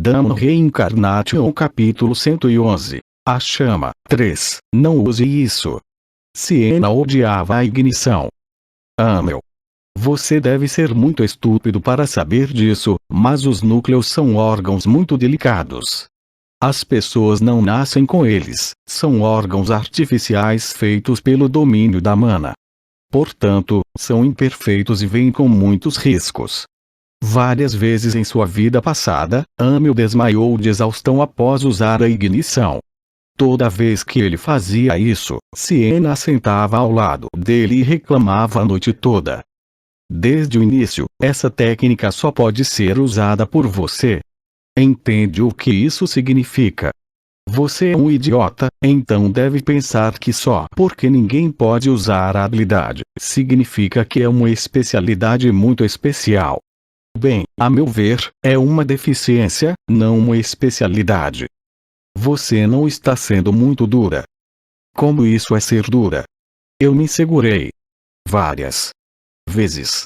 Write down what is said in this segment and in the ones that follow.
Dhamma Reincarnation capítulo 111. A chama. 3. Não use isso. Siena odiava a ignição. Amel. Você deve ser muito estúpido para saber disso, mas os núcleos são órgãos muito delicados. As pessoas não nascem com eles, são órgãos artificiais feitos pelo domínio da mana. Portanto, são imperfeitos e vêm com muitos riscos. Várias vezes em sua vida passada, Amel desmaiou de exaustão após usar a ignição. Toda vez que ele fazia isso, Siena sentava ao lado dele e reclamava a noite toda. Desde o início, essa técnica só pode ser usada por você. Entende o que isso significa? Você é um idiota, então deve pensar que só porque ninguém pode usar a habilidade, significa que é uma especialidade muito especial. Bem, a meu ver, é uma deficiência, não uma especialidade. Você não está sendo muito dura. Como isso é ser dura? Eu me segurei várias vezes.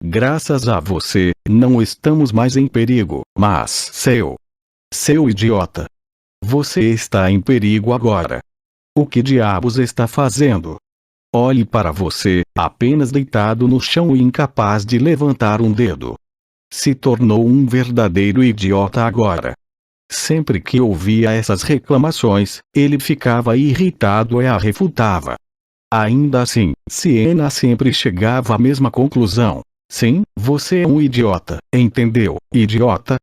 Graças a você, não estamos mais em perigo, mas seu idiota. Você está em perigo agora. O que diabos está fazendo? Olhe para você, apenas deitado no chão e incapaz de levantar um dedo. Se tornou um verdadeiro idiota agora. Sempre que ouvia essas reclamações, ele ficava irritado e a refutava. Ainda assim, Siena sempre chegava à mesma conclusão. Sim, você é um idiota, entendeu, idiota?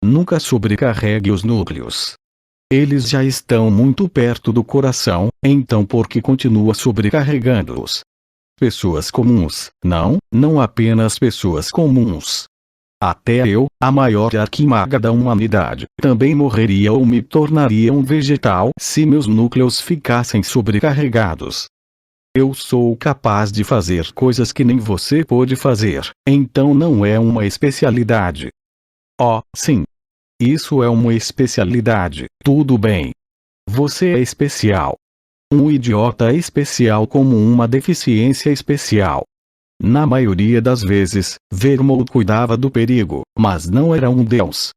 Nunca sobrecarregue os núcleos. Eles já estão muito perto do coração, então por que continua sobrecarregando-os? Pessoas comuns, não apenas pessoas comuns. Até eu, a maior arquimaga da humanidade, também morreria ou me tornaria um vegetal se meus núcleos ficassem sobrecarregados. Eu sou capaz de fazer coisas que nem você pode fazer, então não é uma especialidade. Oh, sim. Isso é uma especialidade, tudo bem. Você é especial. Um idiota é especial como uma deficiência especial. Na maioria das vezes, Vermouth cuidava do perigo, mas não era um deus.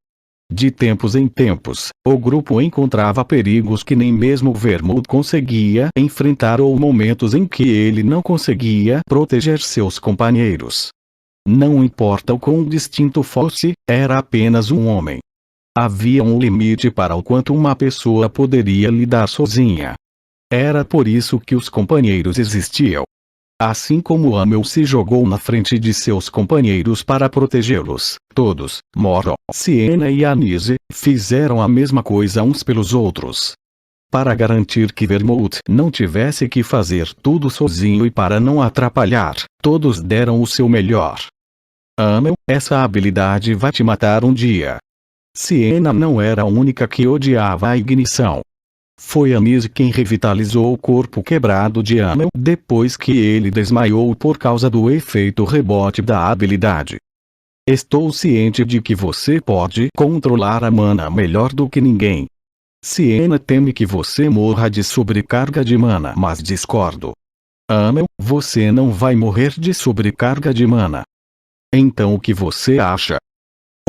De tempos em tempos, o grupo encontrava perigos que nem mesmo Vermouth conseguia enfrentar ou momentos em que ele não conseguia proteger seus companheiros. Não importa o quão distinto fosse, era apenas um homem. Havia um limite para o quanto uma pessoa poderia lidar sozinha. Era por isso que os companheiros existiam. Assim como Amel se jogou na frente de seus companheiros para protegê-los, todos, Moron, Siena e Anise, fizeram a mesma coisa uns pelos outros. Para garantir que Vermouth não tivesse que fazer tudo sozinho e para não atrapalhar, todos deram o seu melhor. Amel, essa habilidade vai te matar um dia. Siena não era a única que odiava a ignição. Foi Anise quem revitalizou o corpo quebrado de Amel depois que ele desmaiou por causa do efeito rebote da habilidade. Estou ciente de que você pode controlar a mana melhor do que ninguém. Siena teme que você morra de sobrecarga de mana, mas discordo. Amel, você não vai morrer de sobrecarga de mana. Então o que você acha?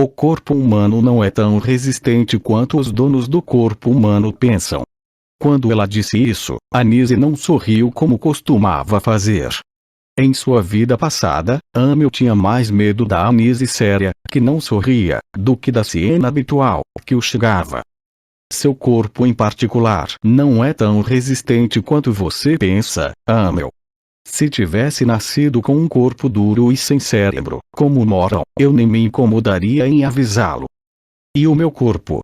O corpo humano não é tão resistente quanto os donos do corpo humano pensam. Quando ela disse isso, Anise não sorriu como costumava fazer. Em sua vida passada, Amel tinha mais medo da Anise séria, que não sorria, do que da Siena habitual, que o chegava. Seu corpo em particular não é tão resistente quanto você pensa, Amel. Se tivesse nascido com um corpo duro e sem cérebro, como Moron, eu nem me incomodaria em avisá-lo. E o meu corpo?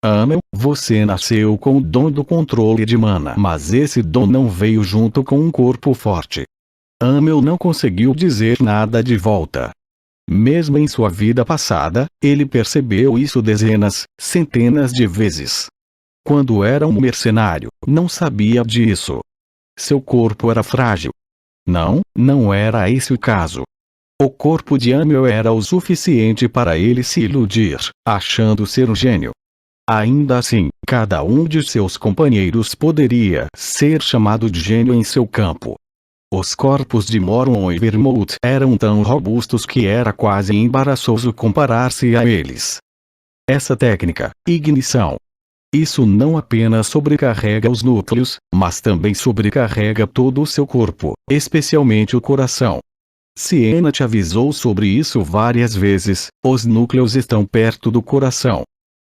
Amel, você nasceu com o dom do controle de mana, mas esse dom não veio junto com um corpo forte. Amel não conseguiu dizer nada de volta. Mesmo em sua vida passada, ele percebeu isso dezenas, centenas de vezes. Quando era um mercenário, não sabia disso. Seu corpo era frágil. Não era esse o caso. O corpo de Amel era o suficiente para ele se iludir, achando ser um gênio. Ainda assim, cada um de seus companheiros poderia ser chamado de gênio em seu campo. Os corpos de Moron e Vermouth eram tão robustos que era quase embaraçoso comparar-se a eles. Essa técnica, ignição. Isso não apenas sobrecarrega os núcleos, mas também sobrecarrega todo o seu corpo, especialmente o coração. Siena te avisou sobre isso várias vezes, os núcleos estão perto do coração.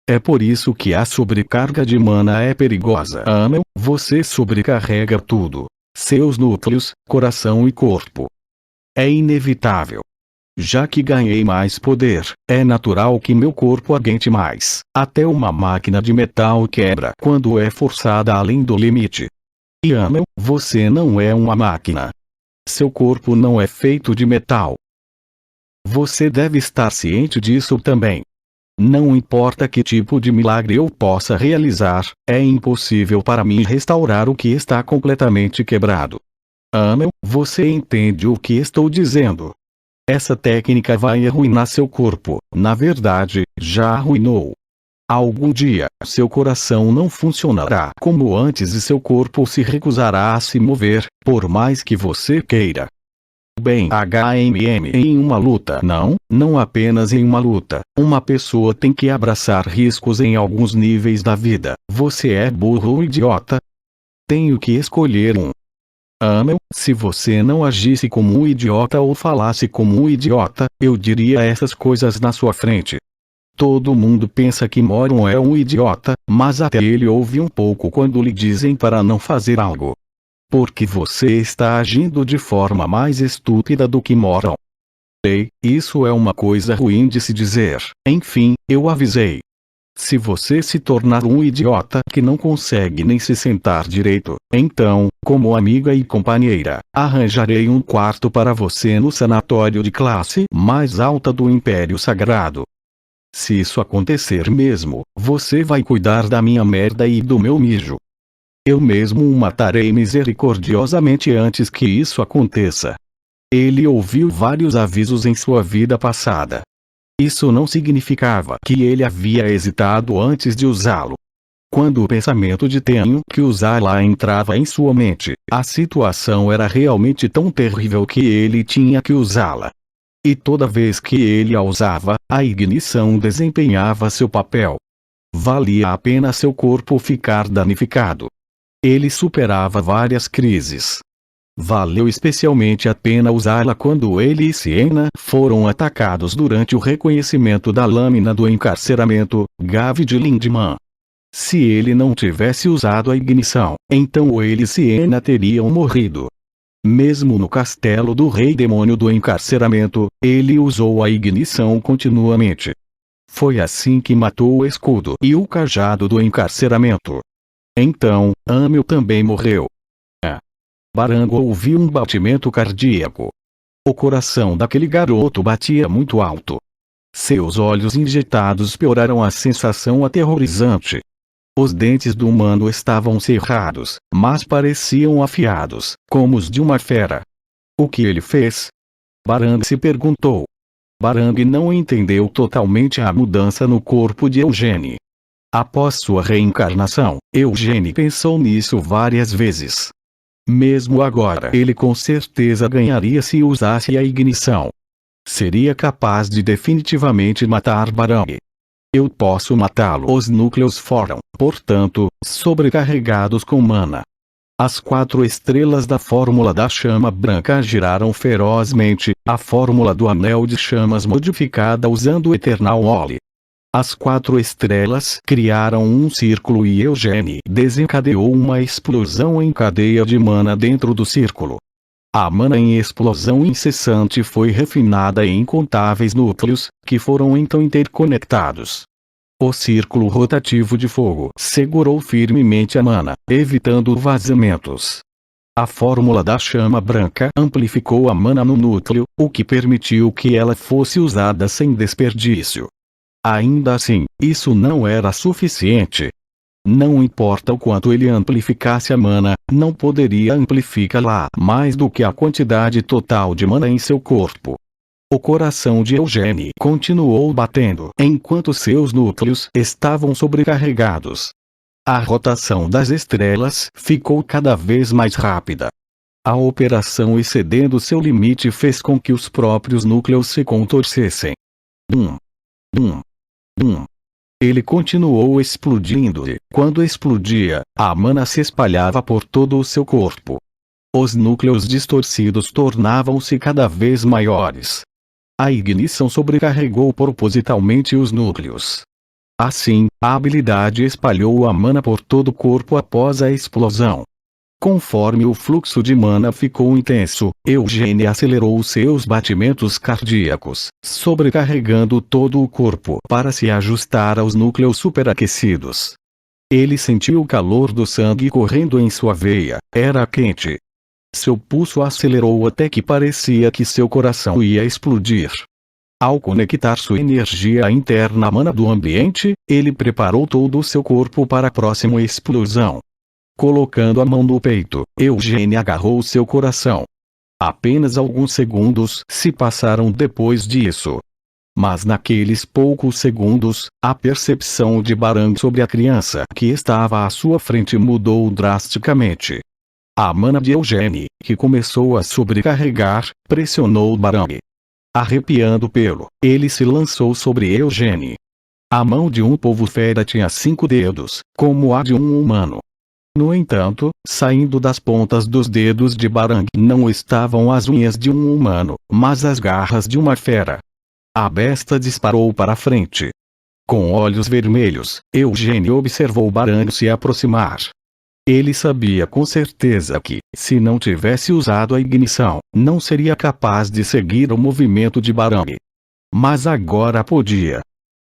É por isso que a sobrecarga de mana é perigosa. Amel, você sobrecarrega tudo. Seus núcleos, coração e corpo. É inevitável. Já que ganhei mais poder, é natural que meu corpo aguente mais. Até uma máquina de metal quebra quando é forçada além do limite. E Amel, você não é uma máquina. Seu corpo não é feito de metal. Você deve estar ciente disso também. Não importa que tipo de milagre eu possa realizar, é impossível para mim restaurar o que está completamente quebrado. Amel, você entende o que estou dizendo? Essa técnica vai arruinar seu corpo, na verdade, já arruinou. Algum dia, seu coração não funcionará como antes e seu corpo se recusará a se mover, por mais que você queira. Bem, em uma luta não apenas em uma luta, uma pessoa tem que abraçar riscos em alguns níveis da vida. Você é burro ou idiota? Tenho que escolher um. Amel, se você não agisse como um idiota ou falasse como um idiota, eu diria essas coisas na sua frente. Todo mundo pensa que Moron é um idiota, mas até ele ouve um pouco quando lhe dizem para não fazer algo. Porque você está agindo de forma mais estúpida do que Moron. Ei, isso é uma coisa ruim de se dizer. Enfim, eu avisei. Se você se tornar um idiota que não consegue nem se sentar direito, então, como amiga e companheira, arranjarei um quarto para você no sanatório de classe mais alta do Império Sagrado. Se isso acontecer mesmo, você vai cuidar da minha merda e do meu mijo. Eu mesmo o matarei misericordiosamente antes que isso aconteça. Ele ouviu vários avisos em sua vida passada. Isso não significava que ele havia hesitado antes de usá-lo. Quando o pensamento de tenho que usá-la entrava em sua mente, a situação era realmente tão terrível que ele tinha que usá-la. E toda vez que ele a usava, a ignição desempenhava seu papel. Valia a pena seu corpo ficar danificado. Ele superava várias crises. Valeu especialmente a pena usá-la quando ele e Siena foram atacados durante o reconhecimento da lâmina do encarceramento, Gavi de Lindman. Se ele não tivesse usado a ignição, então ele e Siena teriam morrido. Mesmo no castelo do rei demônio do encarceramento, ele usou a ignição continuamente. Foi assim que matou o escudo e o cajado do encarceramento. Então, Amel também morreu. Barango ouviu um batimento cardíaco. O coração daquele garoto batia muito alto. Seus olhos injetados pioraram a sensação aterrorizante. Os dentes do humano estavam cerrados, mas pareciam afiados, como os de uma fera. O que ele fez? Barang se perguntou. Barang não entendeu totalmente a mudança no corpo de Eugene. Após sua reencarnação, Eugene pensou nisso várias vezes. Mesmo agora ele com certeza ganharia se usasse a ignição. Seria capaz de definitivamente matar Barang. Eu posso matá-lo. Os núcleos foram, portanto, sobrecarregados com mana. As 4 estrelas da fórmula da chama branca giraram ferozmente, a fórmula do anel de chamas modificada usando o Eternal Oli. As 4 estrelas criaram um círculo e Eugene desencadeou uma explosão em cadeia de mana dentro do círculo. A mana em explosão incessante foi refinada em incontáveis núcleos, que foram então interconectados. O círculo rotativo de fogo segurou firmemente a mana, evitando vazamentos. A fórmula da chama branca amplificou a mana no núcleo, o que permitiu que ela fosse usada sem desperdício. Ainda assim, isso não era suficiente. Não importa o quanto ele amplificasse a mana, não poderia amplificá-la mais do que a quantidade total de mana em seu corpo. O coração de Eugene continuou batendo enquanto seus núcleos estavam sobrecarregados. A rotação das estrelas ficou cada vez mais rápida. A operação excedendo seu limite fez com que os próprios núcleos se contorcessem. Bum! Bum! Bum! Ele continuou explodindo e, quando explodia, a mana se espalhava por todo o seu corpo. Os núcleos distorcidos tornavam-se cada vez maiores. A ignição sobrecarregou propositalmente os núcleos. Assim, a habilidade espalhou a mana por todo o corpo após a explosão. Conforme o fluxo de mana ficou intenso, Eugênio acelerou seus batimentos cardíacos, sobrecarregando todo o corpo para se ajustar aos núcleos superaquecidos. Ele sentiu o calor do sangue correndo em sua veia, era quente. Seu pulso acelerou até que parecia que seu coração ia explodir. Ao conectar sua energia interna à mana do ambiente, ele preparou todo o seu corpo para a próxima explosão. Colocando a mão no peito, Eugênio agarrou seu coração. Apenas alguns segundos se passaram depois disso. Mas naqueles poucos segundos, a percepção de Barang sobre a criança que estava à sua frente mudou drasticamente. A mana de Eugênio, que começou a sobrecarregar, pressionou Barang. Arrepiando o pelo, ele se lançou sobre Eugênio. A mão de um povo fera tinha 5 dedos, como a de um humano. No entanto, saindo das pontas dos dedos de Barang não estavam as unhas de um humano, mas as garras de uma fera. A besta disparou para frente. Com olhos vermelhos, Eugênio observou Barang se aproximar. Ele sabia com certeza que, se não tivesse usado a ignição, não seria capaz de seguir o movimento de Barang. Mas agora podia.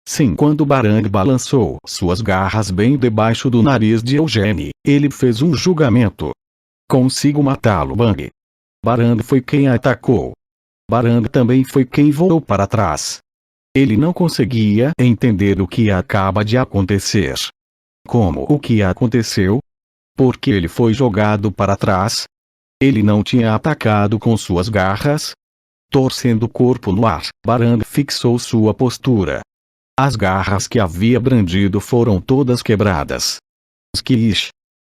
Sim, quando Barang balançou suas garras bem debaixo do nariz de Eugênio, ele fez um julgamento. Consigo matá-lo, Bang. Barang foi quem atacou. Barang também foi quem voou para trás. Ele não conseguia entender o que acaba de acontecer. Como o que aconteceu? Por que ele foi jogado para trás? Ele não tinha atacado com suas garras? Torcendo o corpo no ar, Barang fixou sua postura. As garras que havia brandido foram todas quebradas. Skish.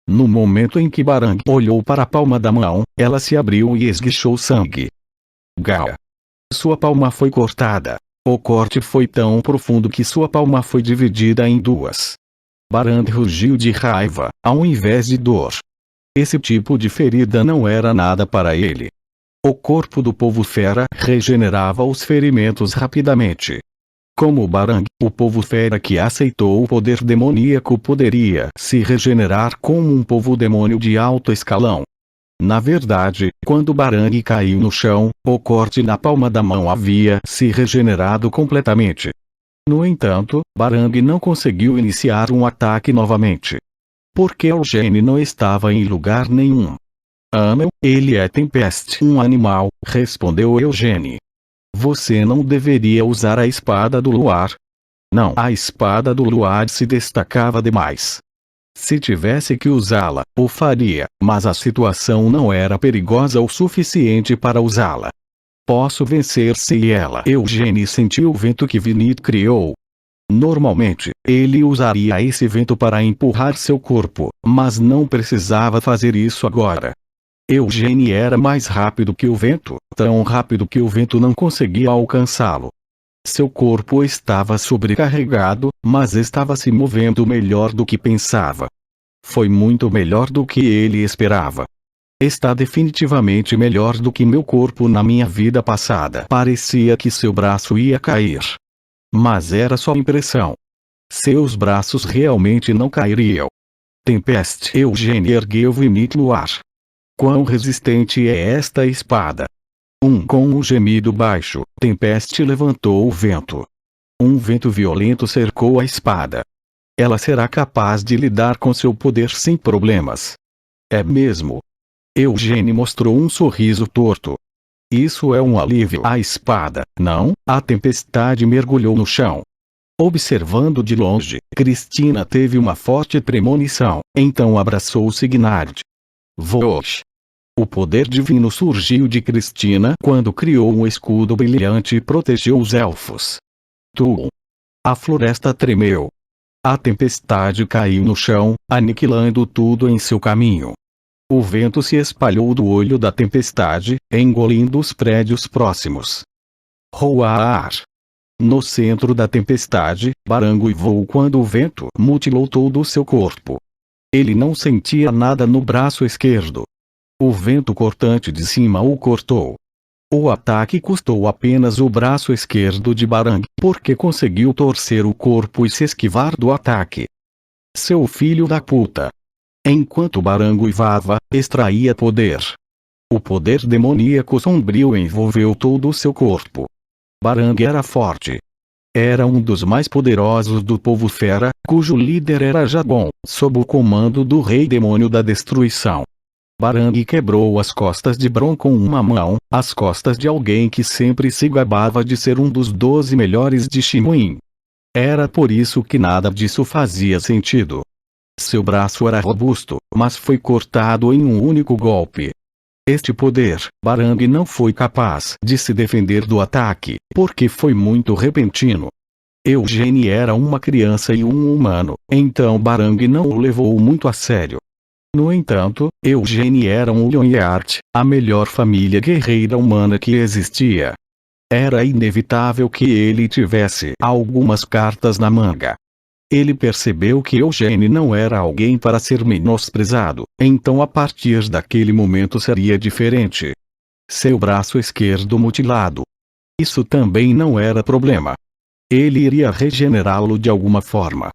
No momento em que Barang olhou para a palma da mão, ela se abriu e esguichou sangue. Gau. Sua palma foi cortada. O corte foi tão profundo que sua palma foi dividida em 2. Barang rugiu de raiva, ao invés de dor. Esse tipo de ferida não era nada para ele. O corpo do povo fera regenerava os ferimentos rapidamente. Como Barang, o povo fera que aceitou o poder demoníaco poderia se regenerar como um povo demônio de alto escalão. Na verdade, quando Barang caiu no chão, o corte na palma da mão havia se regenerado completamente. No entanto, Barang não conseguiu iniciar um ataque novamente. Porque Eugênio não estava em lugar nenhum. Amel, ele é Tempest, um animal, respondeu Eugênio. Você não deveria usar a espada do luar. Não, a espada do luar se destacava demais. Se tivesse que usá-la, o faria, mas a situação não era perigosa o suficiente para usá-la. Posso vencer se ela. Eugênio sentiu o vento que Vinit criou. Normalmente, ele usaria esse vento para empurrar seu corpo, mas não precisava fazer isso agora. Eugênio era mais rápido que o vento, tão rápido que o vento não conseguia alcançá-lo. Seu corpo estava sobrecarregado, mas estava se movendo melhor do que pensava. Foi muito melhor do que ele esperava. Está definitivamente melhor do que meu corpo na minha vida passada. Parecia que seu braço ia cair. Mas era só impressão. Seus braços realmente não cairiam. Tempest. Eugênio ergueu Vinit no ar. Quão resistente é esta espada? Com um gemido baixo, Tempest levantou o vento. Um vento violento cercou a espada. Ela será capaz de lidar com seu poder sem problemas. É mesmo? Eugênio mostrou um sorriso torto. Isso é um alívio. A espada, não? A tempestade mergulhou no chão. Observando de longe, Cristina teve uma forte premonição, então abraçou Signard. Vosh. O poder divino surgiu de Cristina quando criou um escudo brilhante e protegeu os elfos. Tum. A floresta tremeu. A tempestade caiu no chão, aniquilando tudo em seu caminho. O vento se espalhou do olho da tempestade, engolindo os prédios próximos. Roar. No centro da tempestade, Barang uivou quando o vento mutilou todo o seu corpo. Ele não sentia nada no braço esquerdo. O vento cortante de cima o cortou. O ataque custou apenas o braço esquerdo de Barang, porque conseguiu torcer o corpo e se esquivar do ataque. Seu filho da puta! Enquanto Barang uivava, extraía poder. O poder demoníaco sombrio envolveu todo o seu corpo. Barang era forte. Era um dos mais poderosos do povo fera, cujo líder era Jagon, sob o comando do rei demônio da destruição. Barang quebrou as costas de Bron com uma mão, as costas de alguém que sempre se gabava de ser um dos 12 melhores de Shimuin. Era por isso que nada disso fazia sentido. Seu braço era robusto, mas foi cortado em um único golpe. Este poder, Barang não foi capaz de se defender do ataque, porque foi muito repentino. Eugene era uma criança e um humano, então Barang não o levou muito a sério. No entanto, Eugene era um Lyonheart, a melhor família guerreira humana que existia. Era inevitável que ele tivesse algumas cartas na manga. Ele percebeu que Eugene não era alguém para ser menosprezado, então a partir daquele momento seria diferente. Seu braço esquerdo mutilado. Isso também não era problema. Ele iria regenerá-lo de alguma forma.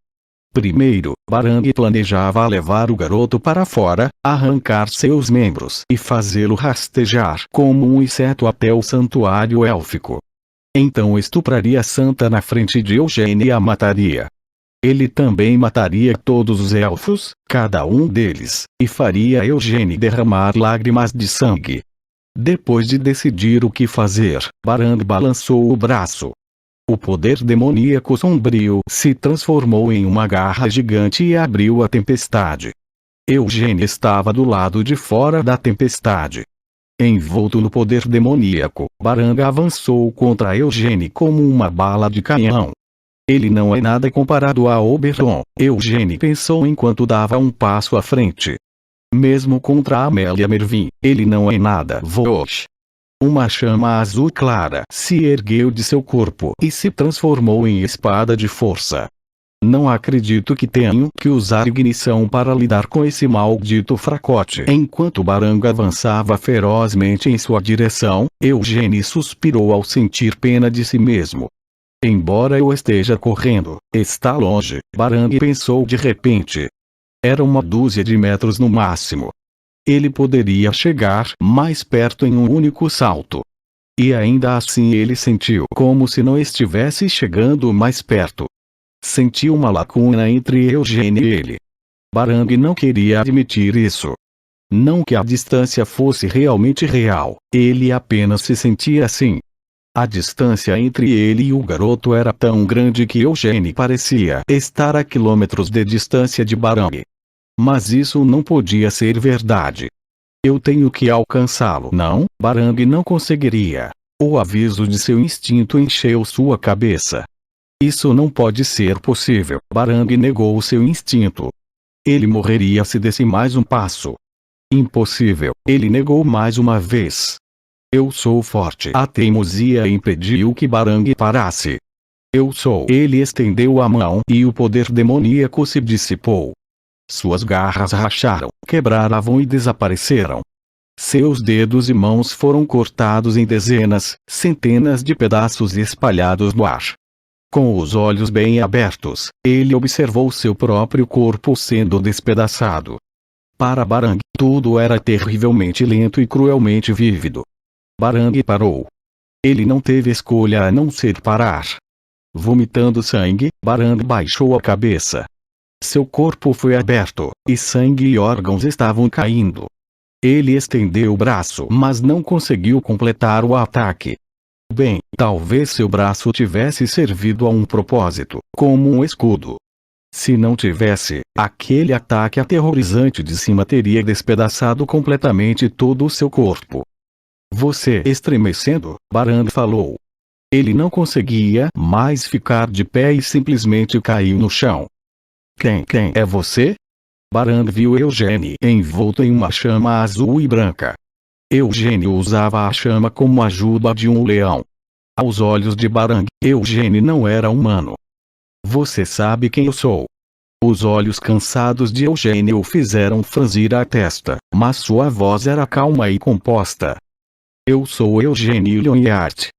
Primeiro, Barang planejava levar o garoto para fora, arrancar seus membros e fazê-lo rastejar como um inseto até o santuário élfico. Então estupraria Santa na frente de Eugene e a mataria. Ele também mataria todos os elfos, cada um deles, e faria Eugene derramar lágrimas de sangue. Depois de decidir o que fazer, Barang balançou o braço. O poder demoníaco sombrio se transformou em uma garra gigante e abriu a tempestade. Eugene estava do lado de fora da tempestade. Envolto no poder demoníaco, Barang avançou contra Eugene como uma bala de canhão. Ele não é nada comparado a Oberon, Eugene pensou enquanto dava um passo à frente. Mesmo contra Amélia Mervyn, ele não é nada. Vosh. Uma chama azul clara se ergueu de seu corpo e se transformou em espada de força. Não acredito que tenho que usar ignição para lidar com esse maldito fracote. Enquanto Barang avançava ferozmente em sua direção, Eugene suspirou ao sentir pena de si mesmo. Embora eu esteja correndo, está longe, Barang pensou de repente. Era uma dúzia de metros no máximo. Ele poderia chegar mais perto em um único salto. E ainda assim ele sentiu como se não estivesse chegando mais perto. Sentiu uma lacuna entre Eugene e ele. Barang não queria admitir isso. Não que a distância fosse realmente real, ele apenas se sentia assim. A distância entre ele e o garoto era tão grande que Eugene parecia estar a quilômetros de distância de Barang. Mas isso não podia ser verdade. Eu tenho que alcançá-lo. Não, Barang não conseguiria. O aviso de seu instinto encheu sua cabeça. Isso não pode ser possível. Barang negou seu instinto. Ele morreria se desse mais um passo. Impossível. Ele negou mais uma vez. Eu sou forte. A teimosia impediu que Barang parasse. Eu sou. Ele estendeu a mão e o poder demoníaco se dissipou. Suas garras racharam, quebraram e desapareceram. Seus dedos e mãos foram cortados em dezenas, centenas de pedaços espalhados no ar. Com os olhos bem abertos, ele observou seu próprio corpo sendo despedaçado. Para Barang, tudo era terrivelmente lento e cruelmente vívido. Barang parou. Ele não teve escolha a não ser parar. Vomitando sangue, Barang baixou a cabeça. Seu corpo foi aberto, e sangue e órgãos estavam caindo. Ele estendeu o braço, mas não conseguiu completar o ataque. Bem, talvez seu braço tivesse servido a um propósito, como um escudo. Se não tivesse, aquele ataque aterrorizante de cima teria despedaçado completamente todo o seu corpo. Você estremecendo, Barang falou. Ele não conseguia mais ficar de pé e simplesmente caiu no chão. Quem é você? Barang viu Eugene envolto em uma chama azul e branca. Eugene usava a chama como a juba de um leão. Aos olhos de Barang, Eugênio não era humano. Você sabe quem eu sou? Os olhos cansados de Eugênio o fizeram franzir a testa, mas sua voz era calma e composta. Eu sou Eugênio Lyonhart,